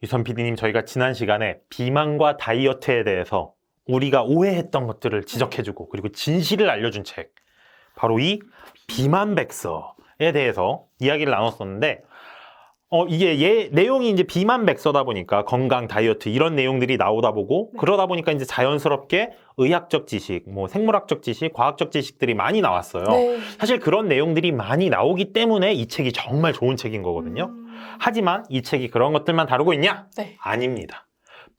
유선 PD님, 저희가 지난 시간에 비만과 다이어트에 대해서 우리가 오해했던 것들을 지적해주고 그리고 진실을 알려준 책, 바로 이 비만백서에 대해서 이야기를 나눴었는데, 이게 내용이 이제 비만백서다 보니까 건강, 다이어트 이런 내용들이 나오다 보고, 그러다 보니까 이제 자연스럽게 의학적 지식, 뭐 생물학적 지식, 과학적 지식들이 많이 나왔어요. 네. 사실 그런 내용들이 많이 나오기 때문에 이 책이 정말 좋은 책인 거거든요. 하지만 이 책이 그런 것들만 다루고 있냐? 네. 아닙니다.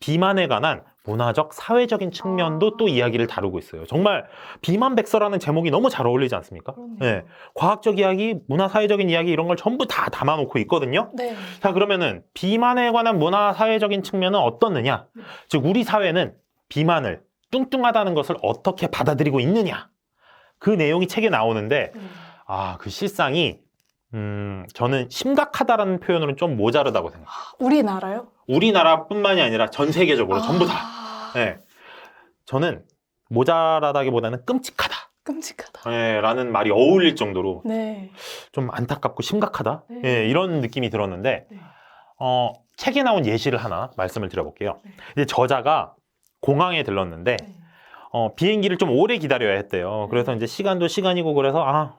비만에 관한 문화적, 사회적인 측면도 또 이야기를 다루고 있어요. 정말 비만백서라는 제목이 너무 잘 어울리지 않습니까? 그렇네요. 네. 과학적 이야기, 문화, 사회적인 이야기 이런 걸 전부 다 담아놓고 있거든요. 네. 자, 그러면은 비만에 관한 문화, 사회적인 측면은 어떻느냐? 즉, 우리 사회는 비만을 뚱뚱하다는 것을 어떻게 받아들이고 있느냐? 그 내용이 책에 나오는데, 그 실상이 저는 심각하다라는 표현으로는 좀 모자르다고 생각해요. 우리나라요? 우리나라뿐만이 아니라 전 세계적으로 전부 다. 네. 저는 모자라다기보다는 끔찍하다. 끔찍하다. 네, 라는 말이 어울릴 정도로 네. 좀 안타깝고 심각하다. 네. 네, 이런 느낌이 들었는데, 네. 책에 나온 예시를 하나 말씀을 드려볼게요. 네. 이제 저자가 공항에 들렀는데, 네. 비행기를 좀 오래 기다려야 했대요. 그래서 이제 시간도 시간이고 그래서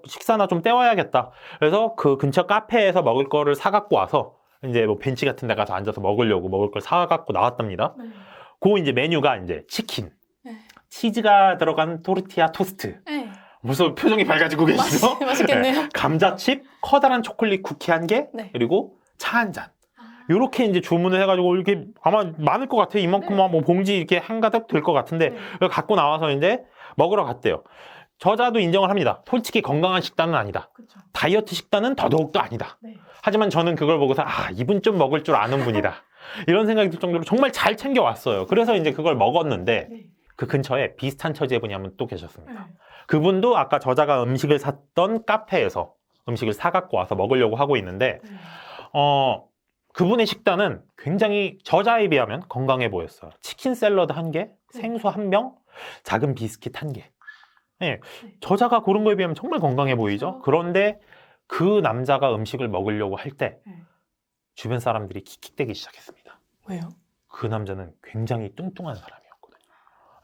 식사나 좀 때워야겠다. 그래서 그 근처 카페에서 먹을 거를 사갖고 와서 이제 뭐 벤치 같은 데 가서 앉아서 먹으려고 먹을 걸 사갖고 나왔답니다. 네. 그 이제 메뉴가 이제 치킨, 네. 치즈가 들어간 토르티아 토스트. 네. 무슨 표정이 밝아지고 계시죠? 맛있겠네요. 감자칩, 커다란 초콜릿 쿠키 한 개, 네. 그리고 차 한 잔. 이렇게 이제 주문을 해가지고 이렇게 아마 많을 것 같아요. 이만큼만 뭐 봉지 이렇게 한가득 될 것 같은데 갖고 나와서 이제 먹으러 갔대요. 저자도 인정을 합니다. 솔직히 건강한 식단은 아니다. 그렇죠. 다이어트 식단은 더더욱도 아니다. 네. 하지만 저는 그걸 보고서 이분 좀 먹을 줄 아는 분이다. 이런 생각이 들 정도로 정말 잘 챙겨왔어요. 그래서 이제 그걸 먹었는데 네. 그 근처에 비슷한 처지의 분이 한 분 또 계셨습니다. 네. 그분도 아까 저자가 음식을 샀던 카페에서 음식을 사갖고 와서 먹으려고 하고 있는데 그분의 식단은 굉장히 저자에 비하면 건강해 보였어요. 치킨 샐러드 한 개, 생수 한 병, 작은 비스킷 한 개. 네, 저자가 고른 거에 비하면 정말 건강해 보이죠? 그런데 그 남자가 음식을 먹으려고 할 때 주변 사람들이 킥킥대기 시작했습니다. 왜요? 그 남자는 굉장히 뚱뚱한 사람이었거든요.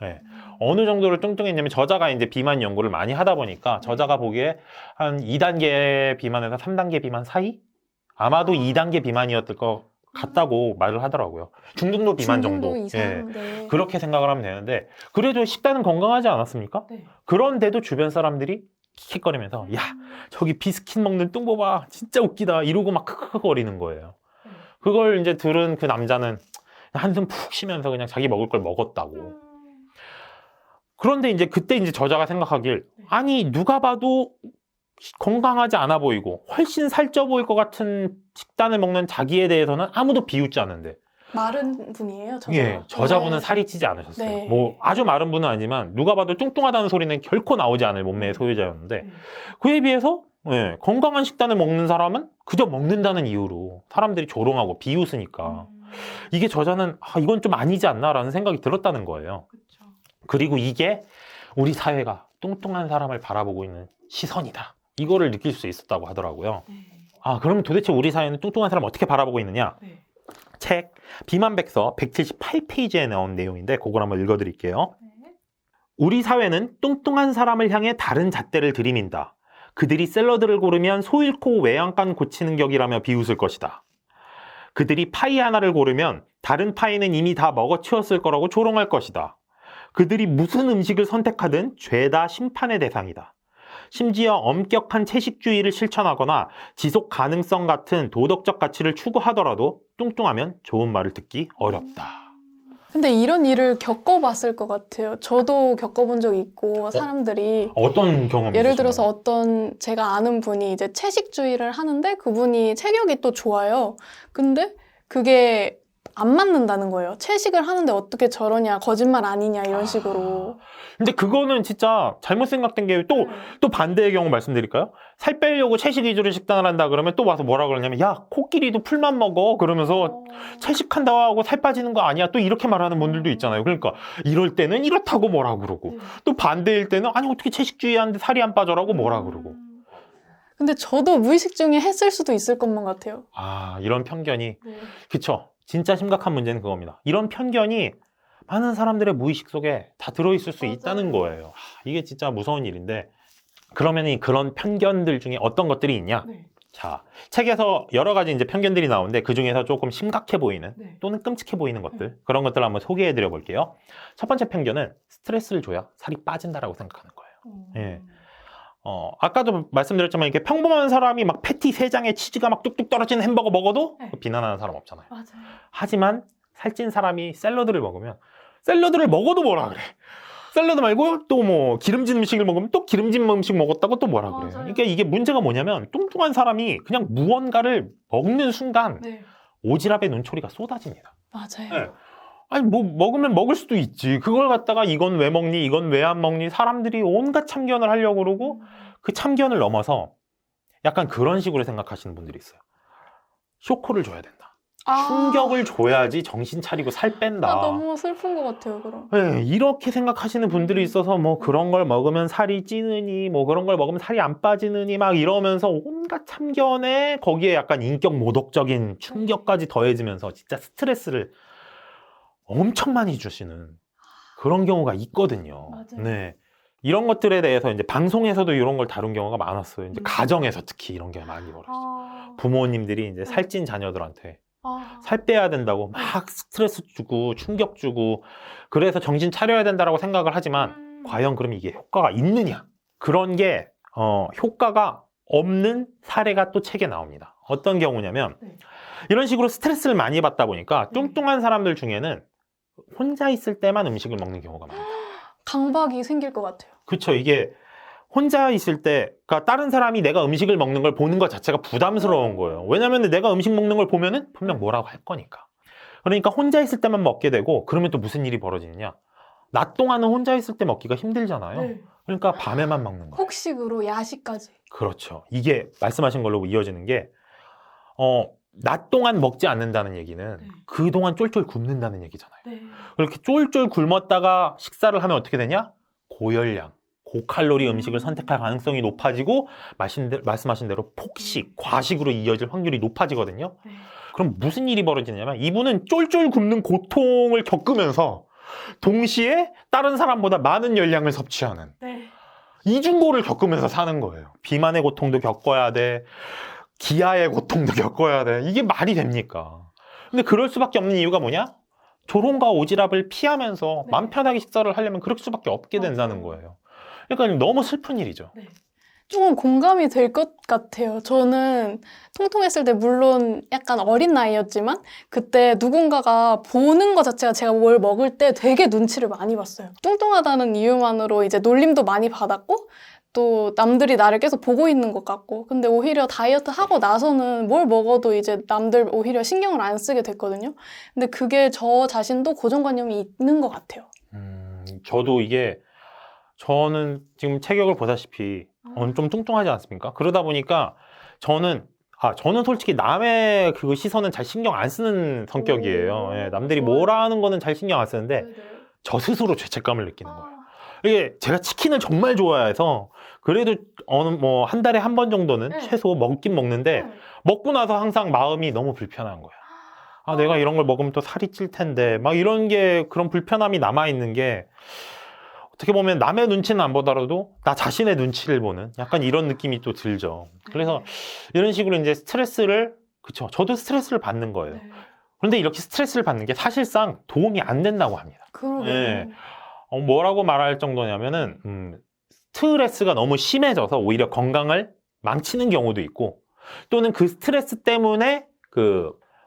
네. 어느 정도로 뚱뚱했냐면 저자가 이제 비만 연구를 많이 하다 보니까 저자가 보기에 한 2단계 비만에서 3단계 비만 사이? 아마도 2단계 비만이었을 것 같다고 말을 하더라고요. 중등도 비만 정도. 이상. 예. 네. 그렇게 생각을 하면 되는데, 그래도 식단은 건강하지 않았습니까? 네. 그런데도 주변 사람들이 킥킥거리면서 야, 저기 비스킷 먹는 뚱보 봐, 진짜 웃기다 이러고 막 크크거리는 거예요. 그걸 이제 들은 그 남자는 한숨 푹 쉬면서 그냥 자기 먹을 걸 먹었다고. 그런데 이제 그때 이제 저자가 생각하길, 아니 누가 봐도 건강하지 않아 보이고 훨씬 살쪄 보일 것 같은 식단을 먹는 자기에 대해서는 아무도 비웃지 않는데, 마른 분이에요, 저자. 예, 저자분은 살이 찌지 않으셨어요. 네. 뭐 아주 마른 분은 아니지만 누가 봐도 뚱뚱하다는 소리는 결코 나오지 않을 몸매의 소유자였는데, 그에 비해서 건강한 식단을 먹는 사람은 그저 먹는다는 이유로 사람들이 조롱하고 비웃으니까 이게 저자는 이건 좀 아니지 않나라는 생각이 들었다는 거예요. 그렇죠. 그리고 이게 우리 사회가 뚱뚱한 사람을 바라보고 있는 시선이다. 이거를 느낄 수 있었다고 하더라고요. 그럼 도대체 우리 사회는 뚱뚱한 사람을 어떻게 바라보고 있느냐? 네. 책 비만백서 178페이지에 나온 내용인데 그걸 한번 읽어드릴게요. 우리 사회는 뚱뚱한 사람을 향해 다른 잣대를 들이민다. 그들이 샐러드를 고르면 소 잃고 외양간 고치는 격이라며 비웃을 것이다. 그들이 파이 하나를 고르면 다른 파이는 이미 다 먹어치웠을 거라고 조롱할 것이다. 그들이 무슨 음식을 선택하든 죄다 심판의 대상이다. 심지어 엄격한 채식주의를 실천하거나 지속 가능성 같은 도덕적 가치를 추구하더라도 뚱뚱하면 좋은 말을 듣기 어렵다. 근데 이런 일을 겪어봤을 것 같아요. 저도 겪어본 적 있고 사람들이 어떤 경험이 예를 있으시나요? 들어서 어떤 제가 아는 분이 이제 채식주의를 하는데 그분이 체격이 또 좋아요. 근데 그게 안 맞는다는 거예요. 채식을 하는데 어떻게 저러냐, 거짓말 아니냐 이런 식으로. 근데 그거는 진짜 잘못 생각된 게 또 반대의 경우 말씀드릴까요? 살 빼려고 채식 위주로 식단을 한다 그러면 또 와서 뭐라 그러냐면 야, 코끼리도 풀만 먹어 그러면서 채식한다고 하고 살 빠지는 거 아니야 또 이렇게 말하는 분들도 있잖아요. 그러니까 이럴 때는 이렇다고 뭐라 그러고 또 반대일 때는 아니 어떻게 채식주의하는데 살이 안 빠져라고 뭐라 그러고. 근데 저도 무의식 중에 했을 수도 있을 것만 같아요. 이런 편견이 그쵸. 진짜 심각한 문제는 그겁니다. 이런 편견이 많은 사람들의 무의식 속에 다 들어있을 수 맞아요. 있다는 거예요. 이게 진짜 무서운 일인데, 그러면 그런 편견들 중에 어떤 것들이 있냐? 네. 자, 책에서 여러 가지 이제 편견들이 나오는데 그 중에서 조금 심각해 보이는 네. 또는 끔찍해 보이는 것들, 그런 것들을 한번 소개해 드려 볼게요. 첫 번째 편견은 스트레스를 줘야 살이 빠진다라고 생각하는 거예요. 예. 아까도 말씀드렸지만 이렇게 평범한 사람이 막 패티 3장에 치즈가 막 뚝뚝 떨어지는 햄버거 먹어도 네. 비난하는 사람 없잖아요. 맞아요. 하지만 살찐 사람이 샐러드를 먹으면 샐러드를 먹어도 뭐라 그래. 샐러드 말고 또 뭐 기름진 음식을 먹으면 또 기름진 음식 먹었다고 또 뭐라 그래요. 맞아요. 그러니까 이게 문제가 뭐냐면 뚱뚱한 사람이 그냥 무언가를 먹는 순간 네. 오지랖의 눈초리가 쏟아집니다. 맞아요. 네. 아니 뭐 먹으면 먹을 수도 있지. 그걸 갖다가 이건 왜 먹니? 이건 왜 안 먹니? 사람들이 온갖 참견을 하려고 그러고 그 참견을 넘어서 약간 그런 식으로 생각하시는 분들이 있어요. 쇼크를 줘야 된다. 충격을 줘야지 정신 차리고 살 뺀다. 너무 슬픈 것 같아요, 그럼. 네, 이렇게 생각하시는 분들이 있어서 뭐 그런 걸 먹으면 살이 찌느니 뭐 그런 걸 먹으면 살이 안 빠지느니 막 이러면서 온갖 참견에 거기에 약간 인격 모독적인 충격까지 더해지면서 진짜 스트레스를 엄청 많이 주시는 그런 경우가 있거든요. 맞아요. 네. 이런 것들에 대해서 이제 방송에서도 이런 걸 다룬 경우가 많았어요. 이제 가정에서 특히 이런 게 많이 벌어졌어요. 부모님들이 이제 살찐 자녀들한테 살 빼야 된다고 막 스트레스 주고 충격 주고 그래서 정신 차려야 된다라고 생각을 하지만 과연 그럼 이게 효과가 있느냐? 그런 게 효과가 없는 사례가 또 책에 나옵니다. 어떤 경우냐면 이런 식으로 스트레스를 많이 받다 보니까 뚱뚱한 사람들 중에는 혼자 있을 때만 음식을 먹는 경우가 많아요. 강박이 생길 것 같아요. 그렇죠. 이게 혼자 있을 때, 그러니까 다른 사람이 내가 음식을 먹는 걸 보는 것 자체가 부담스러운 거예요. 왜냐면 내가 음식 먹는 걸 보면은 분명 뭐라고 할 거니까. 그러니까 혼자 있을 때만 먹게 되고, 그러면 또 무슨 일이 벌어지느냐? 낮 동안은 혼자 있을 때 먹기가 힘들잖아요. 네. 그러니까 밤에만 먹는 거예요. 혹식으로 야식까지. 그렇죠. 이게 말씀하신 걸로 이어지는 게, 낮 동안 먹지 않는다는 얘기는 그동안 쫄쫄 굶는다는 얘기잖아요. 그렇게 쫄쫄 굶었다가 식사를 하면 어떻게 되냐? 고열량, 고칼로리 음식을 선택할 가능성이 높아지고 말씀하신 대로 폭식, 과식으로 이어질 확률이 높아지거든요. 그럼 무슨 일이 벌어지냐면 이분은 쫄쫄 굶는 고통을 겪으면서 동시에 다른 사람보다 많은 열량을 섭취하는 이중고를 겪으면서 사는 거예요. 비만의 고통도 겪어야 돼. 기아의 고통도 겪어야 돼. 이게 말이 됩니까? 근데 그럴 수밖에 없는 이유가 뭐냐? 조롱과 오지랖을 피하면서 마음 편하게 식사를 하려면 그럴 수밖에 없게 된다는 거예요. 그러니까 너무 슬픈 일이죠. 조금 공감이 될 것 같아요. 저는 통통했을 때 물론 약간 어린 나이였지만 그때 누군가가 보는 것 자체가 제가 뭘 먹을 때 되게 눈치를 많이 봤어요. 뚱뚱하다는 이유만으로 이제 놀림도 많이 받았고 또 남들이 나를 계속 보고 있는 것 같고 근데 오히려 다이어트 하고 나서는 뭘 먹어도 이제 남들 오히려 신경을 안 쓰게 됐거든요. 근데 그게 저 자신도 고정관념이 있는 것 같아요. 저도 저는 지금 체격을 보다시피 좀 뚱뚱하지 않습니까? 그러다 보니까 저는 솔직히 남의 그 시선은 잘 신경 안 쓰는 성격이에요. 예, 남들이 뭐라 하는 거는 잘 신경 안 쓰는데 저 스스로 죄책감을 느끼는 거예요. 이게 제가 치킨을 정말 좋아해서 그래도 한 달에 한 번 정도는 최소 먹긴 먹는데 먹고 나서 항상 마음이 너무 불편한 거야. 내가 이런 걸 먹으면 또 살이 찔 텐데 막 이런 게 그런 불편함이 남아있는 게 어떻게 보면 남의 눈치는 안 보더라도 나 자신의 눈치를 보는 약간 이런 느낌이 또 들죠. 그래서 이런 식으로 이제 그쵸. 저도 스트레스를 받는 거예요. 그런데 이렇게 스트레스를 받는 게 사실상 도움이 안 된다고 합니다. 그러게요. 예. 뭐라고 말할 정도냐면은, 스트레스가 너무 심해져서 오히려 건강을 망치는 경우도 있고, 또는 그 스트레스 때문에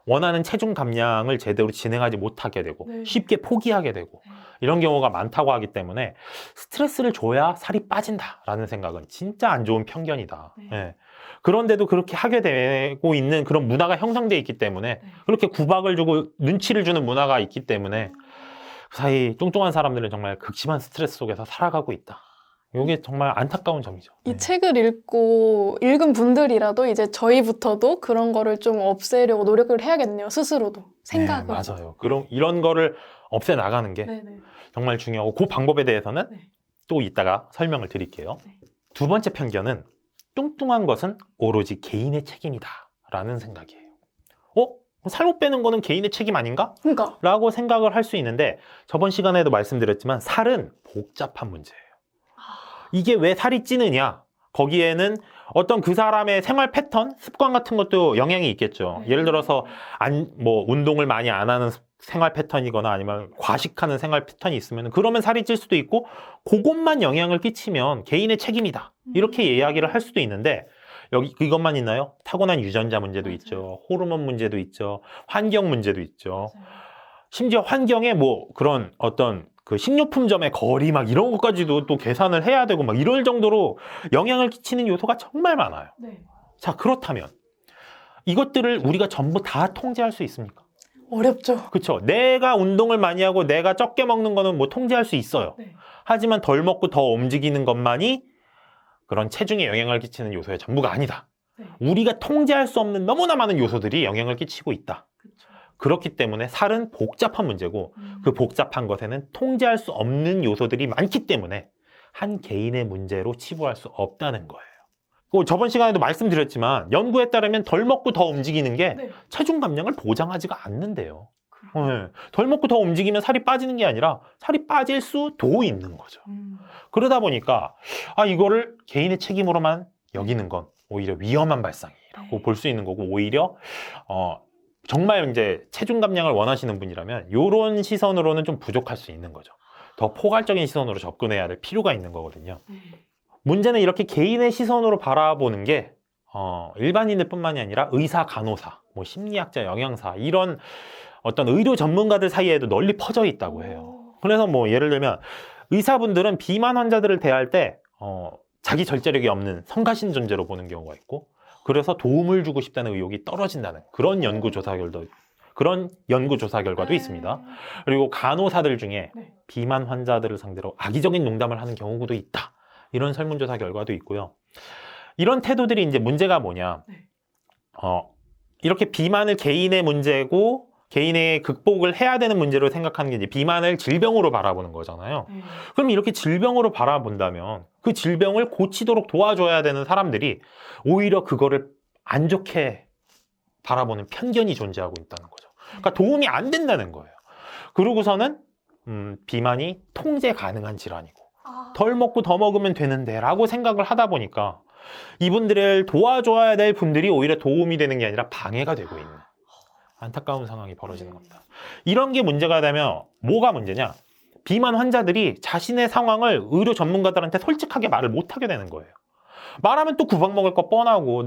원하는 체중 감량을 제대로 진행하지 못하게 되고, 쉽게 포기하게 되고, 이런 경우가 많다고 하기 때문에 스트레스를 줘야 살이 빠진다라는 생각은 진짜 안 좋은 편견이다. 예. 그런데도 그렇게 하게 되고 있는 그런 문화가 형성되어 있기 때문에 그렇게 구박을 주고 눈치를 주는 문화가 있기 때문에 그 사이 뚱뚱한 사람들은 정말 극심한 스트레스 속에서 살아가고 있다. 이게 정말 안타까운 점이죠. 이 책을 읽은 분들이라도 이제 저희부터도 그런 거를 좀 없애려고 노력을 해야겠네요. 스스로도. 생각을. 맞아요. 그럼 이런 거를 없애 나가는 게 정말 중요하고 그 방법에 대해서는 또 이따가 설명을 드릴게요. 두 번째 편견은 뚱뚱한 것은 오로지 개인의 책임이다 라는 생각이에요. 살 못 빼는 거는 개인의 책임 아닌가? 그러니까 라고 생각을 할 수 있는데 저번 시간에도 말씀드렸지만 살은 복잡한 문제예요. 이게 왜 살이 찌느냐? 거기에는 어떤 그 사람의 생활 패턴, 습관 같은 것도 영향이 있겠죠. 예를 들어서 운동을 많이 안 하는 생활 패턴이거나 아니면 과식하는 생활 패턴이 있으면 그러면 살이 찔 수도 있고 그것만 영향을 끼치면 개인의 책임이다. 이렇게 이야기를 할 수도 있는데 여기 이것만 있나요? 타고난 유전자 문제도 있죠. 호르몬 문제도 있죠. 환경 문제도 있죠. 심지어 환경에 그런 어떤 그 식료품점의 거리 이런 것까지도 또 계산을 해야 되고 이럴 정도로 영향을 끼치는 요소가 정말 많아요. 네. 자, 그렇다면 이것들을 우리가 전부 다 통제할 수 있습니까? 어렵죠. 그렇죠. 내가 운동을 많이 하고 내가 적게 먹는 거는 통제할 수 있어요. 네. 하지만 덜 먹고 더 움직이는 것만이 그런 체중에 영향을 끼치는 요소의 전부가 아니다. 네. 우리가 통제할 수 없는 너무나 많은 요소들이 영향을 끼치고 있다. 그쵸. 그렇기 때문에 살은 복잡한 문제고 그 복잡한 것에는 통제할 수 없는 요소들이 많기 때문에 한 개인의 문제로 치부할 수 없다는 거예요. 저번 시간에도 말씀드렸지만 연구에 따르면 덜 먹고 더 움직이는 게 네. 체중 감량을 보장하지가 않는데요. 네. 덜 먹고 더 움직이면 살이 빠지는 게 아니라 살이 빠질 수도 있는 거죠. 그러다 보니까 이거를 개인의 책임으로만 여기는 건 오히려 위험한 발상이라고 볼 수 있는 거고 오히려 정말 이제 체중 감량을 원하시는 분이라면 이런 시선으로는 좀 부족할 수 있는 거죠. 더 포괄적인 시선으로 접근해야 될 필요가 있는 거거든요. 문제는 이렇게 개인의 시선으로 바라보는 게 일반인들 뿐만이 아니라 의사, 간호사, 심리학자, 영양사 이런 어떤 의료 전문가들 사이에도 널리 퍼져 있다고 해요. 그래서 예를 들면 의사분들은 비만 환자들을 대할 때 자기 절제력이 없는 성가신 존재로 보는 경우가 있고 그래서 도움을 주고 싶다는 의욕이 떨어진다는 그런 연구조사 결과도 있습니다. 그리고 간호사들 중에 비만 환자들을 상대로 악의적인 농담을 하는 경우도 있다. 이런 설문조사 결과도 있고요. 이런 태도들이 이제 문제가 뭐냐. 이렇게 비만을 개인의 문제고 개인의 극복을 해야 되는 문제로 생각하는 게 이제 비만을 질병으로 바라보는 거잖아요. 그럼 이렇게 질병으로 바라본다면 그 질병을 고치도록 도와줘야 되는 사람들이 오히려 그거를 안 좋게 바라보는 편견이 존재하고 있다는 거죠. 그러니까 도움이 안 된다는 거예요. 그러고서는 비만이 통제 가능한 질환이고 덜 먹고 더 먹으면 되는데 라고 생각을 하다 보니까 이분들을 도와줘야 될 분들이 오히려 도움이 되는 게 아니라 방해가 되고 있는 안타까운 상황이 벌어지는 겁니다. 이런 게 문제가 되면 뭐가 문제냐? 비만 환자들이 자신의 상황을 의료 전문가들한테 솔직하게 말을 못하게 되는 거예요. 말하면 또 구박 먹을 거 뻔하고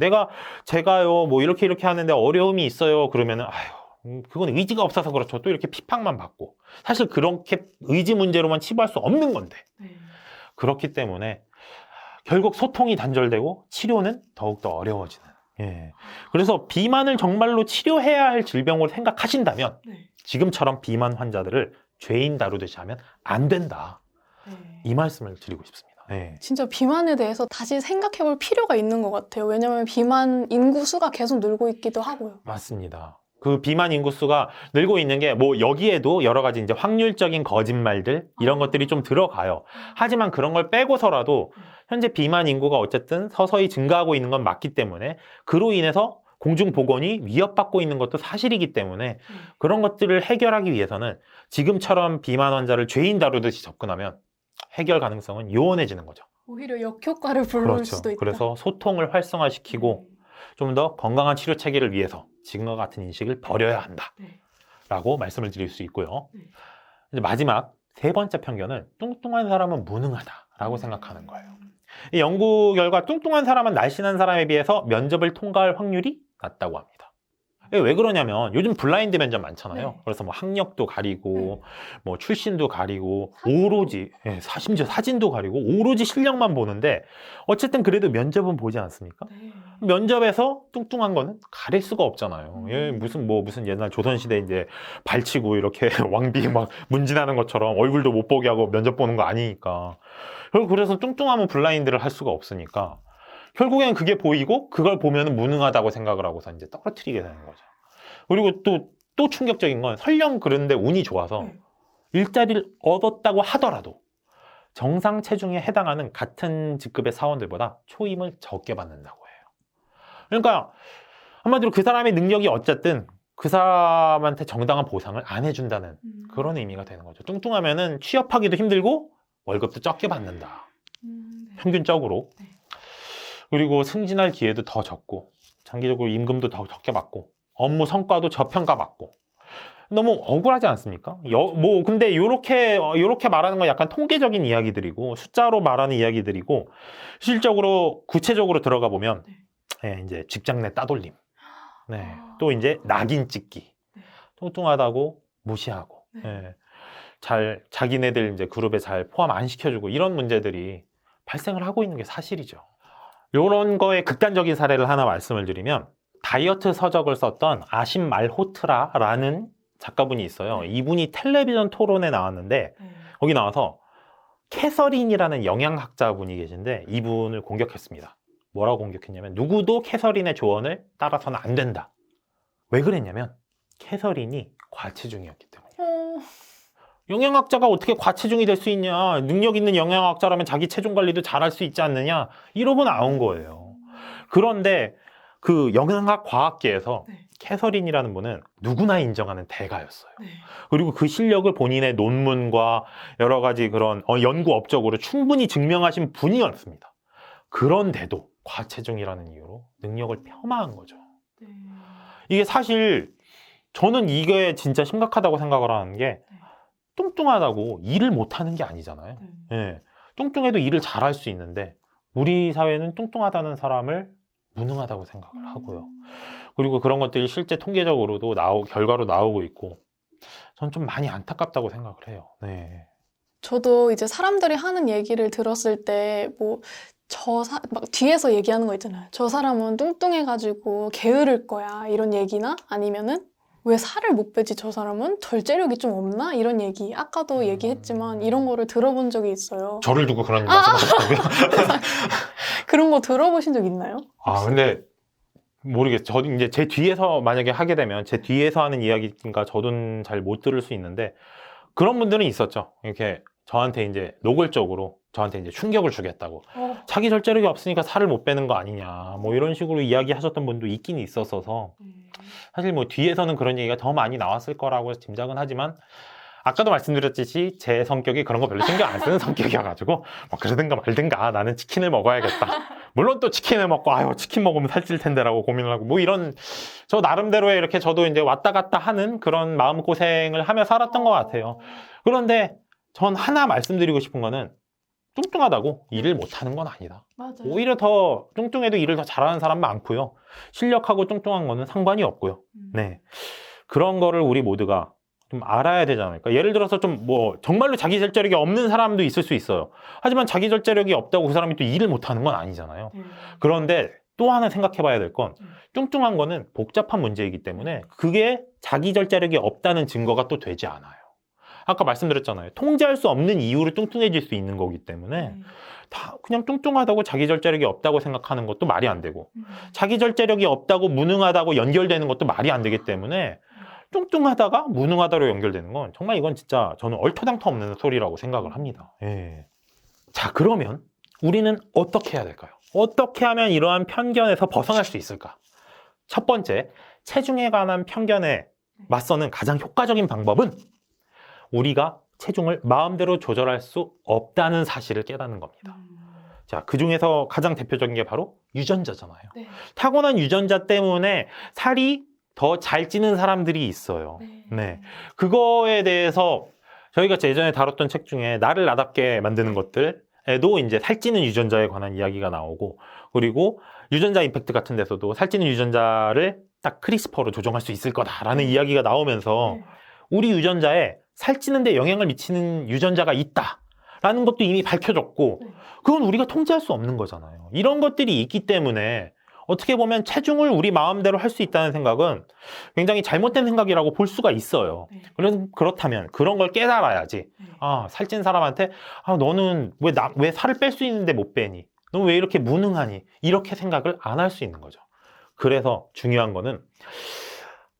제가요 이렇게 하는데 어려움이 있어요. 그러면은 그건 의지가 없어서 그렇죠. 또 이렇게批判만 받고 사실 그렇게 의지 문제로만 치부할 수 없는 건데 그렇기 때문에 결국 소통이 단절되고 치료는 더욱더 어려워지는 그래서 비만을 정말로 치료해야 할 질병으로 생각하신다면 지금처럼 비만 환자들을 죄인 다루듯이 하면 안 된다. 이 말씀을 드리고 싶습니다. 진짜 비만에 대해서 다시 생각해 볼 필요가 있는 것 같아요. 왜냐하면 비만 인구 수가 계속 늘고 있기도 하고요. 맞습니다. 그 비만 인구수가 늘고 있는 게 여기에도 여러 가지 이제 확률적인 거짓말들 이런 것들이 좀 들어가요. 하지만 그런 걸 빼고서라도 현재 비만 인구가 어쨌든 서서히 증가하고 있는 건 맞기 때문에 그로 인해서 공중보건이 위협받고 있는 것도 사실이기 때문에 그런 것들을 해결하기 위해서는 지금처럼 비만 환자를 죄인 다루듯이 접근하면 해결 가능성은 요원해지는 거죠. 오히려 역효과를 불러올 그렇죠. 수도 있다. 그래서 소통을 활성화시키고 좀 더 건강한 치료 체계를 위해서 지금과 같은 인식을 버려야 한다 라고 말씀을 드릴 수 있고요. 이제 마지막 세 번째 편견은 뚱뚱한 사람은 무능하다라고 생각하는 거예요. 이 연구 결과 뚱뚱한 사람은 날씬한 사람에 비해서 면접을 통과할 확률이 낮다고 합니다. 왜 그러냐면 요즘 블라인드 면접 많잖아요. 그래서 학력도 가리고 출신도 가리고 오로지 심지어 사진도 가리고 오로지 실력만 보는데 어쨌든 그래도 면접은 보지 않습니까? 면접에서 뚱뚱한 거는 가릴 수가 없잖아요. 무슨 옛날 조선시대 이제 발치고 이렇게 왕비 문진하는 것처럼 얼굴도 못 보게 하고 면접 보는 거 아니니까. 그래서 뚱뚱하면 블라인드를 할 수가 없으니까 결국엔 그게 보이고 그걸 보면 무능하다고 생각을 하고서 이제 떨어뜨리게 되는 거죠. 그리고 또 충격적인 건 설령 그런데 운이 좋아서 일자리를 얻었다고 하더라도 정상 체중에 해당하는 같은 직급의 사원들보다 초임을 적게 받는다고 해요. 그러니까 한마디로 그 사람의 능력이 어쨌든 그 사람한테 정당한 보상을 안 해준다는 그런 의미가 되는 거죠. 뚱뚱하면은 취업하기도 힘들고 월급도 적게 받는다. 네. 평균적으로. 네. 그리고 승진할 기회도 더 적고 장기적으로 임금도 더 적게 받고 업무 성과도 저평가받고 너무 억울하지 않습니까? 근데 요렇게 말하는 건 약간 통계적인 이야기들이고 숫자로 말하는 이야기들이고 실적으로 구체적으로 들어가 보면 예, 이제 직장 내 따돌림. 네. 또 이제 낙인 찍기. 뚱뚱하다고 무시하고. 예. 자기네들 이제 그룹에 잘 포함 안 시켜주고 이런 문제들이 발생을 하고 있는 게 사실이죠. 요런 거에 극단적인 사례를 하나 말씀을 드리면 다이어트 서적을 썼던 아심 말호트라라는 작가분이 있어요. 이분이 텔레비전 토론에 나왔는데 거기 나와서 캐서린이라는 영양학자분이 계신데 이분을 공격했습니다. 뭐라고 공격했냐면 누구도 캐서린의 조언을 따라서는 안 된다. 왜 그랬냐면 캐서린이 과체중이었기 때문이에요. 영양학자가 어떻게 과체중이 될 수 있냐, 능력 있는 영양학자라면 자기 체중 관리도 잘할 수 있지 않느냐, 이러고 나온 거예요. 그런데 그 영양학 과학계에서 캐서린이라는 분은 누구나 인정하는 대가였어요. 그리고 그 실력을 본인의 논문과 여러 가지 그런 연구 업적으로 충분히 증명하신 분이었습니다. 그런데도 과체중이라는 이유로 능력을 폄하한 거죠. 이게 사실 저는 이게 진짜 심각하다고 생각을 하는 게 뚱뚱하다고 일을 못하는 게 아니잖아요. 예. 뚱뚱해도 일을 잘할 수 있는데 우리 사회는 뚱뚱하다는 사람을 무능하다고 생각을 하고요. 그리고 그런 것들이 실제 통계적으로도 결과로 나오고 있고 저는 좀 많이 안타깝다고 생각을 해요. 네. 저도 이제 사람들이 하는 얘기를 들었을 때 막 뒤에서 얘기하는 거 있잖아요. 저 사람은 뚱뚱해가지고 게으를 거야 이런 얘기나 아니면은 왜 살을 못 빼지 저 사람은 절제력이 좀 없나 이런 얘기 아까도 얘기했지만 이런 거를 들어본 적이 있어요. 저를 두고 그런 말씀하셨다고요? 그런 거 들어보신 적 있나요? 근데 모르겠어요. 저도 이제 제 뒤에서 만약에 하게 되면 제 뒤에서 하는 이야기인가 저도 잘 못 들을 수 있는데 그런 분들은 있었죠. 이렇게 저한테 이제 노골적으로 저한테 이제 충격을 주겠다고. 자기 절제력이 없으니까 살을 못 빼는 거 아니냐. 뭐 이런 식으로 이야기하셨던 분도 있긴 있었어서 사실 뭐 뒤에서는 그런 얘기가 더 많이 나왔을 거라고 짐작은 하지만 아까도 말씀드렸듯이 제 성격이 그런 거 별로 신경 안 쓰는 성격이어가지고 뭐 그러든가 말든가 나는 치킨을 먹어야겠다. 물론 또 치킨을 먹고 치킨 먹으면 살찔 텐데라고 고민을 하고 뭐 이런 저 나름대로의 이렇게 저도 이제 왔다 갔다 하는 그런 마음고생을 하며 살았던 것 같아요. 그런데 전 하나 말씀드리고 싶은 거는 뚱뚱하다고 일을 못하는 건 아니다. 맞아요. 오히려 더 뚱뚱해도 일을 더 잘하는 사람 많고요. 실력하고 뚱뚱한 거는 상관이 없고요. 네, 그런 거를 우리 모두가 좀 알아야 되지 않을까. 예를 들어서 좀 정말로 자기 절제력이 없는 사람도 있을 수 있어요. 하지만 자기 절제력이 없다고 그 사람이 또 일을 못하는 건 아니잖아요. 그런데 또 하나 생각해 봐야 될 건 뚱뚱한 거는 복잡한 문제이기 때문에 그게 자기 절제력이 없다는 증거가 또 되지 않아요. 아까 말씀드렸잖아요. 통제할 수 없는 이유로 뚱뚱해질 수 있는 거기 때문에 다 그냥 뚱뚱하다고 자기 절제력이 없다고 생각하는 것도 말이 안 되고 자기 절제력이 없다고 무능하다고 연결되는 것도 말이 안 되기 때문에 뚱뚱하다가 무능하다로 연결되는 건 정말 이건 진짜 저는 얼토당토 없는 소리라고 생각을 합니다. 예. 자, 그러면 우리는 어떻게 해야 될까요? 어떻게 하면 이러한 편견에서 벗어날 수 있을까? 첫 번째, 체중에 관한 편견에 맞서는 가장 효과적인 방법은 우리가 체중을 마음대로 조절할 수 없다는 사실을 깨닫는 겁니다. 자, 그 중에서 가장 대표적인 게 바로 유전자잖아요. 네. 타고난 유전자 때문에 살이 더 잘 찌는 사람들이 있어요. 네. 그거에 대해서 저희가 예전에 다뤘던 책 중에 나를 나답게 만드는 것들에도 이제 살찌는 유전자에 관한 이야기가 나오고 그리고 유전자 임팩트 같은 데서도 살찌는 유전자를 딱 크리스퍼로 조정할 수 있을 거다라는 이야기가 나오면서 우리 유전자에 살찌는데 영향을 미치는 유전자가 있다라는 것도 이미 밝혀졌고 그건 우리가 통제할 수 없는 거잖아요. 이런 것들이 있기 때문에 어떻게 보면 체중을 우리 마음대로 할 수 있다는 생각은 굉장히 잘못된 생각이라고 볼 수가 있어요. 그렇다면 그런 걸 깨달아야지. 살찐 사람한테 너는 왜 살을 뺄 수 있는데 못 빼니? 너 왜 이렇게 무능하니? 이렇게 생각을 안 할 수 있는 거죠. 그래서 중요한 거는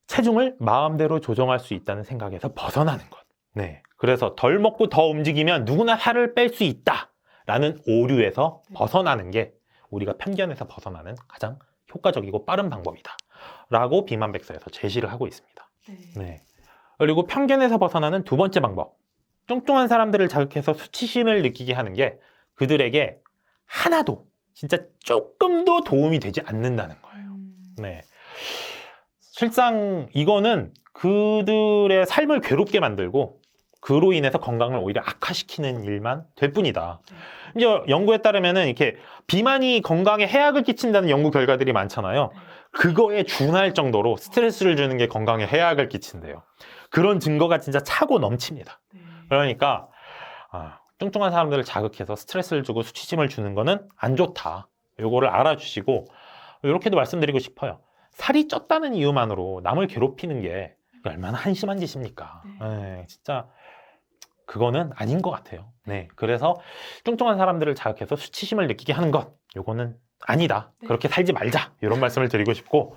체중을 마음대로 조정할 수 있다는 생각에서 벗어나는 것. 네. 그래서 덜 먹고 더 움직이면 누구나 살을 뺄 수 있다라는 오류에서 벗어나는 게 우리가 편견에서 벗어나는 가장 효과적이고 빠른 방법이다 라고 비만백서에서 제시를 하고 있습니다. 네. 네. 그리고 편견에서 벗어나는 두 번째 방법, 뚱뚱한 사람들을 자극해서 수치심을 느끼게 하는 게 그들에게 하나도 진짜 조금도 도움이 되지 않는다는 거예요. 네. 실상 이거는 그들의 삶을 괴롭게 만들고 그로 인해서 건강을 오히려 악화시키는 일만 될 뿐이다. 이제 연구에 따르면은 이렇게 비만이 건강에 해악을 끼친다는 연구 결과들이 많잖아요. 그거에 준할 정도로 스트레스를 주는 게 건강에 해악을 끼친대요. 그런 증거가 진짜 차고 넘칩니다. 그러니까 뚱뚱한 사람들을 자극해서 스트레스를 주고 수치심을 주는 거는 안 좋다. 요거를 알아주시고 이렇게도 말씀드리고 싶어요. 살이 쪘다는 이유만으로 남을 괴롭히는 게 얼마나 한심한 짓입니까? 네, 진짜 그거는 아닌 것 같아요. 네, 그래서 뚱뚱한 사람들을 자극해서 수치심을 느끼게 하는 것, 요거는 아니다. 그렇게 살지 말자. 이런 말씀을 드리고 싶고,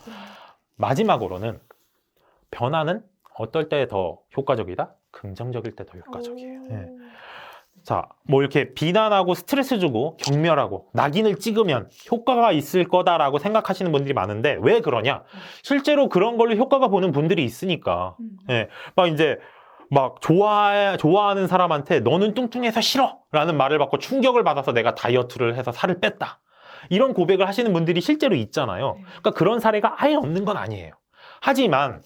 마지막으로는 변화는 어떨 때 더 효과적이다? 긍정적일 때 더 효과적이에요. 네. 자, 뭐 이렇게 비난하고 스트레스 주고 격렬하고 낙인을 찍으면 효과가 있을 거다라고 생각하시는 분들이 많은데 왜 그러냐? 실제로 그런 걸로 효과가 보는 분들이 있으니까. 예, 막 이제 막 좋아하는 사람한테 너는 뚱뚱해서 싫어! 라는 말을 받고 충격을 받아서 내가 다이어트를 해서 살을 뺐다. 이런 고백을 하시는 분들이 실제로 있잖아요. 그러니까 그런 사례가 아예 없는 건 아니에요. 하지만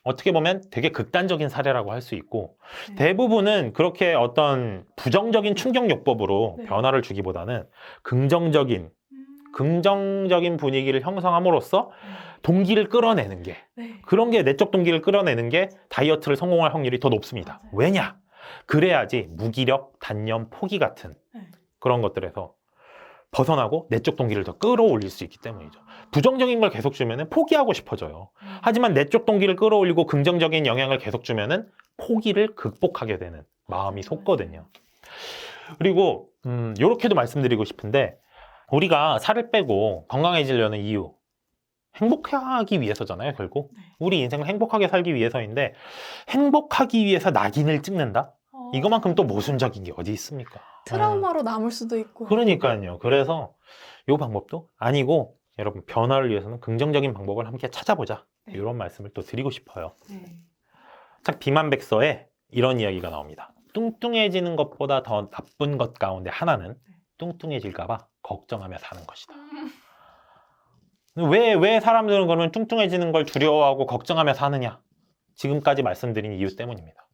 어떻게 보면 되게 극단적인 사례라고 할 수 있고 대부분은 그렇게 어떤 부정적인 충격요법으로 변화를 주기보다는 긍정적인 분위기를 형성함으로써 동기를 끌어내는 게 그런 게 내적 동기를 끌어내는 게 다이어트를 성공할 확률이 더 높습니다. 왜냐? 그래야지 무기력, 단념, 포기 같은 그런 것들에서 벗어나고 내적 동기를 더 끌어올릴 수 있기 때문이죠. 부정적인 걸 계속 주면은 포기하고 싶어져요. 하지만 내적 동기를 끌어올리고 긍정적인 영향을 계속 주면은 포기를 극복하게 되는 마음이 솟거든요. 그리고 이렇게도 말씀드리고 싶은데 우리가 살을 빼고 건강해지려는 이유 행복하기 위해서잖아요. 결국 우리 인생을 행복하게 살기 위해서인데 행복하기 위해서 낙인을 찍는다? 이거만큼 또 모순적인 게 어디 있습니까? 트라우마로 남을 수도 있고. 그러니까요. 그래서 이 방법도 아니고 여러분 변화를 위해서는 긍정적인 방법을 함께 찾아보자. 이런 말씀을 또 드리고 싶어요. 책 비만백서에 이런 이야기가 나옵니다. 뚱뚱해지는 것보다 더 나쁜 것 가운데 하나는 뚱뚱해질까봐 걱정하며 사는 것이다. 왜 사람들은 그러면 뚱뚱해지는 걸 두려워하고 걱정하며 사느냐? 지금까지 말씀드린 이유 때문입니다.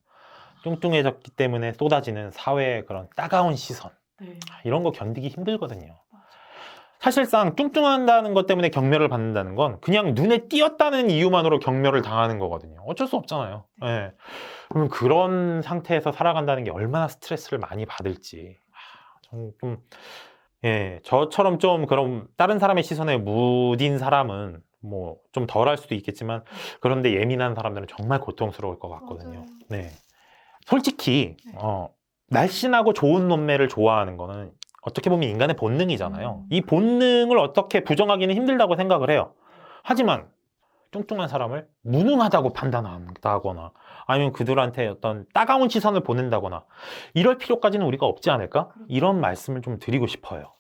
뚱뚱해졌기 때문에 쏟아지는 사회의 그런 따가운 시선 이런 거 견디기 힘들거든요. 사실상 뚱뚱한다는 것 때문에 경멸을 받는다는 건 그냥 눈에 띄었다는 이유만으로 경멸을 당하는 거거든요. 어쩔 수 없잖아요. 네. 그럼 그런 상태에서 살아간다는 게 얼마나 스트레스를 많이 받을지 저는 좀 저처럼 좀 그럼 다른 사람의 시선에 무딘 사람은 뭐 좀 덜할 수도 있겠지만 그런데 예민한 사람들은 정말 고통스러울 것 같거든요. 네. 솔직히 날씬하고 좋은 몸매를 좋아하는 거는 어떻게 보면 인간의 본능이잖아요. 이 본능을 어떻게 부정하기는 힘들다고 생각을 해요. 하지만 뚱뚱한 사람을 무능하다고 판단한다거나 아니면 그들한테 어떤 따가운 시선을 보낸다거나 이럴 필요까지는 우리가 없지 않을까? 이런 말씀을 좀 드리고 싶어요.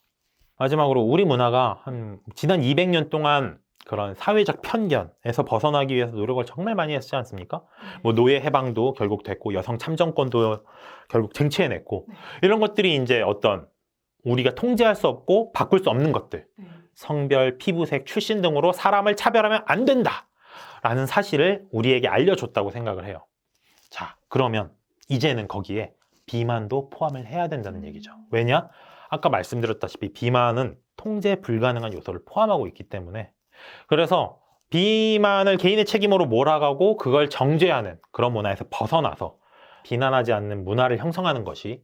마지막으로 우리 문화가 지난 200년 동안 그런 사회적 편견에서 벗어나기 위해서 노력을 정말 많이 했지 않습니까? 뭐 노예 해방도 결국 됐고 여성 참정권도 결국 쟁취해냈고 이런 것들이 이제 어떤 우리가 통제할 수 없고 바꿀 수 없는 것들 성별, 피부색, 출신 등으로 사람을 차별하면 안 된다 라는 사실을 우리에게 알려줬다고 생각을 해요. 자, 그러면 이제는 거기에 비만도 포함을 해야 된다는 얘기죠. 왜냐? 아까 말씀드렸다시피 비만은 통제 불가능한 요소를 포함하고 있기 때문에 그래서 비만을 개인의 책임으로 몰아가고 그걸 정죄하는 그런 문화에서 벗어나서 비난하지 않는 문화를 형성하는 것이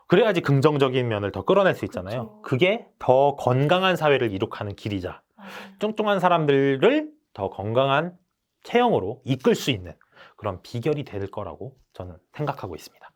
그래야지 긍정적인 면을 더 끌어낼 수 있잖아요. 그게 더 건강한 사회를 이룩하는 길이자 뚱뚱한 사람들을 더 건강한 체형으로 이끌 수 있는 그런 비결이 될 거라고 저는 생각하고 있습니다.